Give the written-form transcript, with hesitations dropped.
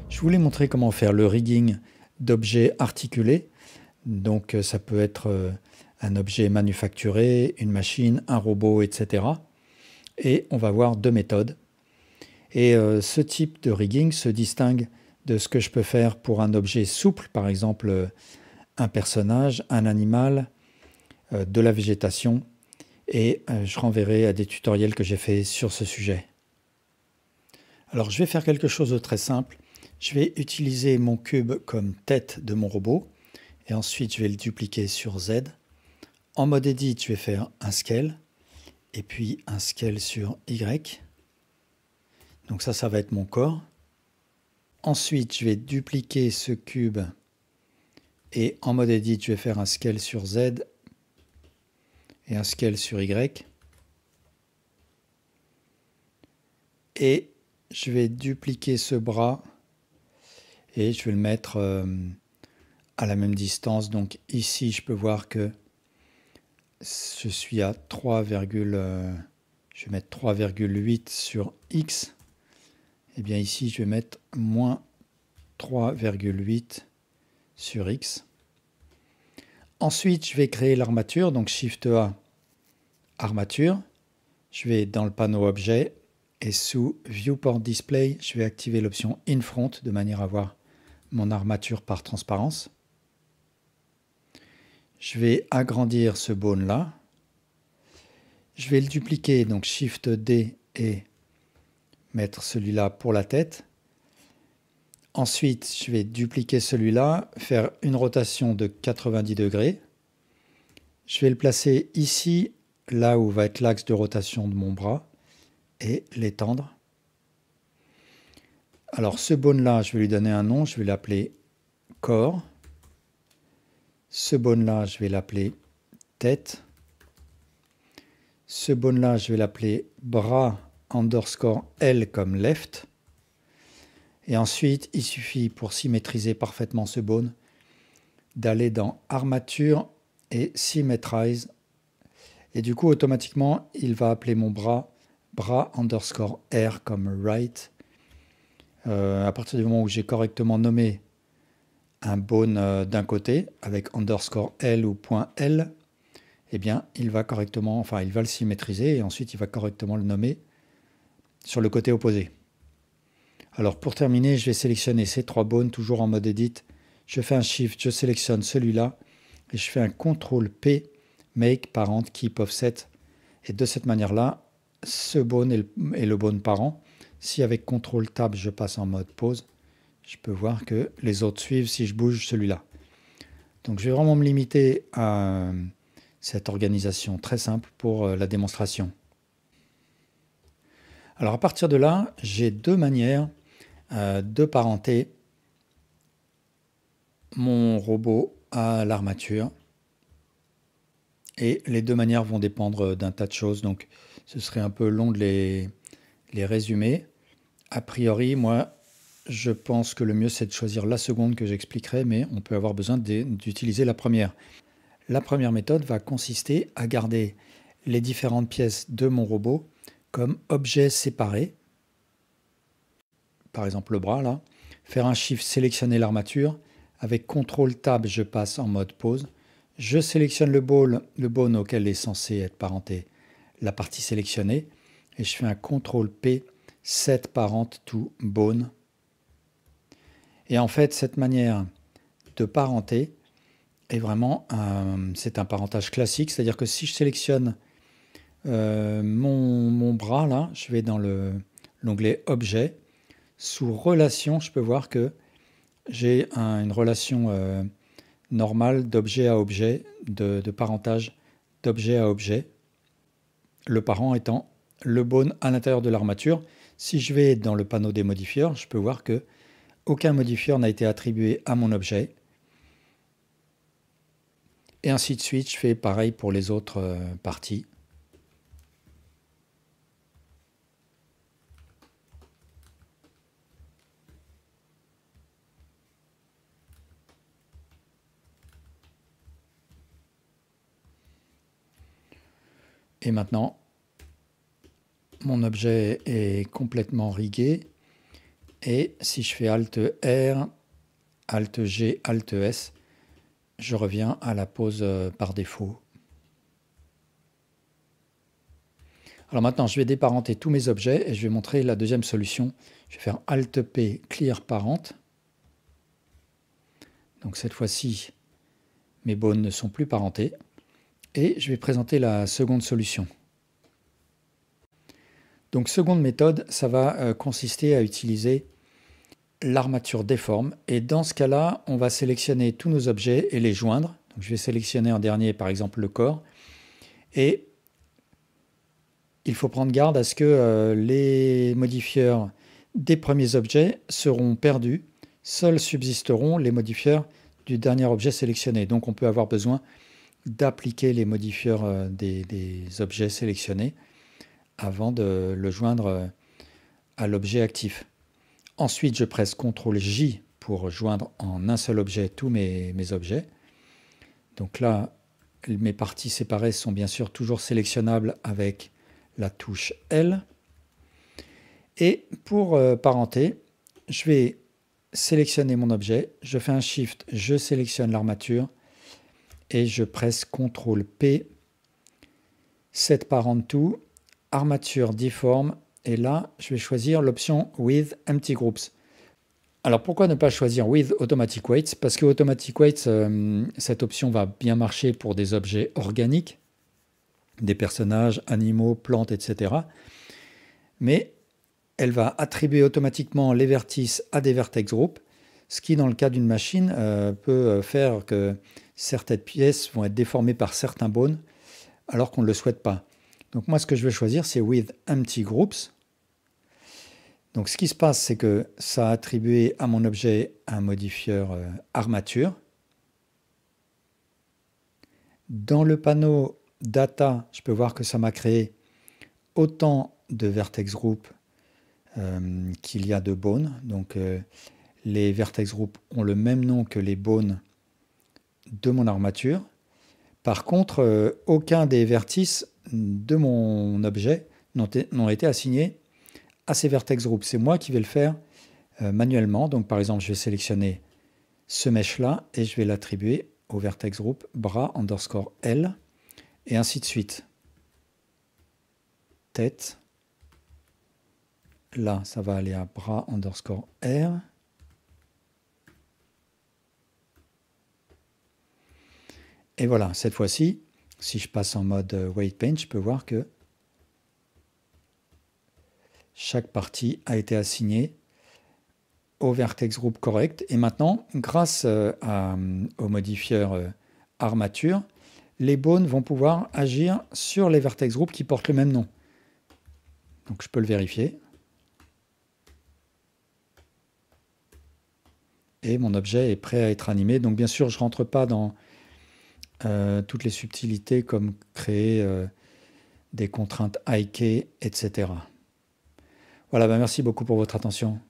Je voulais montrer comment faire le rigging d'objets articulés. Donc ça peut être un objet manufacturé, une machine, un robot, etc. Et on va voir deux méthodes. Et ce type de rigging se distingue de ce que je peux faire pour un objet souple, par exemple un personnage, un animal, de la végétation. Et je renverrai à des tutoriels que j'ai fait sur ce sujet. Alors je vais faire quelque chose de très simple. Je vais utiliser mon cube comme tête de mon robot. Et ensuite, je vais le dupliquer sur Z. En mode Edit, je vais faire un scale. Et puis un scale sur Y. Donc ça va être mon corps. Ensuite, je vais dupliquer ce cube. Et en mode Edit, je vais faire un scale sur Z. Et un scale sur Y. Et je vais dupliquer ce bras. Et je vais le mettre à la même distance. Donc ici, je peux voir que je suis à 3, je vais mettre 3,8 sur X. Et bien ici, je vais mettre moins 3,8 sur X. Ensuite, je vais créer l'armature. Donc Shift A, armature. Je vais dans le panneau objet et sous Viewport Display, je vais activer l'option In Front de manière à voir mon armature par transparence. Je vais agrandir ce bone là. Je vais le dupliquer, donc Shift D et mettre celui-là pour la tête. Ensuite, je vais dupliquer celui-là, faire une rotation de 90 degrés. Je vais le placer ici, là où va être l'axe de rotation de mon bras, et l'étendre. Alors ce bone-là, je vais lui donner un nom, je vais l'appeler corps. Ce bone-là, je vais l'appeler tête. Ce bone-là, je vais l'appeler bras underscore L comme left. Et ensuite, il suffit pour symétriser parfaitement ce bone d'aller dans armature et symmetrize. Et du coup, automatiquement, il va appeler mon bras underscore R comme right. À partir du moment où j'ai correctement nommé un bone d'un côté avec underscore L ou point L, eh bien, il va correctement, enfin, il va le symétriser et ensuite il va correctement le nommer sur le côté opposé. Alors pour terminer, je vais sélectionner ces trois bones toujours en mode Edit. Je fais un Shift, je sélectionne celui-là et je fais un CTRL P, Make Parent Keep Offset. Et de cette manière-là, ce bone est le bone parent. Si avec CTRL Tab, je passe en mode pause, je peux voir que les autres suivent si je bouge celui-là. Donc je vais vraiment me limiter à cette organisation très simple pour la démonstration. Alors à partir de là, j'ai deux manières de parenter mon robot à l'armature. Et les deux manières vont dépendre d'un tas de choses, donc ce serait un peu long de les résumer. A priori, moi, je pense que le mieux, c'est de choisir la seconde que j'expliquerai, mais on peut avoir besoin d'utiliser la première. La première méthode va consister à garder les différentes pièces de mon robot comme objets séparés. Par exemple, le bras, là. Faire un Shift, sélectionner l'armature. Avec CTRL Tab, je passe en mode pause. Je sélectionne le bone auquel est censé être parenté la partie sélectionnée. Et je fais un CTRL P, Set Parent to Bone. Et en fait, cette manière de parenter est vraiment c'est un parentage classique. C'est-à-dire que si je sélectionne mon bras, là, je vais dans l'onglet Objet. Sous Relation, je peux voir que j'ai une relation normale d'objet à objet, de parentage d'objet à objet. Le parent étant le bone à l'intérieur de l'armature. Si je vais dans le panneau des modifieurs, je peux voir que aucun modifieur n'a été attribué à mon objet. Et ainsi de suite, je fais pareil pour les autres parties. Et maintenant, mon objet est complètement rigué. Et si je fais Alt R, Alt G, Alt S, je reviens à la pose par défaut. Alors maintenant, je vais déparenter tous mes objets et je vais montrer la deuxième solution. Je vais faire Alt P, Clear Parent. Donc cette fois-ci, mes bones ne sont plus parentés. Et je vais présenter la seconde solution. Donc seconde méthode, ça va consister à utiliser l'armature déforme. Et dans ce cas-là, on va sélectionner tous nos objets et les joindre. Donc je vais sélectionner en dernier, par exemple, le corps. Et il faut prendre garde à ce que les modifieurs des premiers objets seront perdus. Seuls subsisteront les modifieurs du dernier objet sélectionné. Donc on peut avoir besoin d'appliquer les modifieurs des objets sélectionnés avant de le joindre à l'objet actif. Ensuite, je presse CTRL J pour joindre en un seul objet tous mes objets. Donc là, mes parties séparées sont bien sûr toujours sélectionnables avec la touche L. Et pour parenter, je vais sélectionner mon objet, je fais un Shift, je sélectionne l'armature et je presse CTRL P, Set Parent To, Armature Deform, et là, je vais choisir l'option With Empty Groups. Alors pourquoi ne pas choisir With Automatic Weights? Parce que Automatic Weights, cette option va bien marcher pour des objets organiques, des personnages, animaux, plantes, etc. Mais elle va attribuer automatiquement les vertices à des vertex groups, ce qui, dans le cas d'une machine, peut faire que certaines pièces vont être déformées par certains bones, alors qu'on ne le souhaite pas. Donc moi, ce que je vais choisir, c'est With Empty Groups. Donc ce qui se passe, c'est que ça a attribué à mon objet un modifieur armature. Dans le panneau Data, je peux voir que ça m'a créé autant de vertex groups qu'il y a de bones. Donc les vertex groups ont le même nom que les bones de mon armature. Par contre, aucun des vertices de mon objet n'ont été assignés à ces vertex groups. C'est moi qui vais le faire manuellement. Donc par exemple, je vais sélectionner ce mesh-là et je vais l'attribuer au vertex group bras_L et ainsi de suite. Tête. Là, ça va aller à bras_R. Et voilà, cette fois-ci, si je passe en mode Weight Paint, je peux voir que chaque partie a été assignée au vertex group correct. Et maintenant, grâce au modifieur armature, les bones vont pouvoir agir sur les vertex group qui portent le même nom. Donc je peux le vérifier. Et mon objet est prêt à être animé. Donc bien sûr, je ne rentre pas dans toutes les subtilités comme créer des contraintes IK, etc. Voilà, merci beaucoup pour votre attention.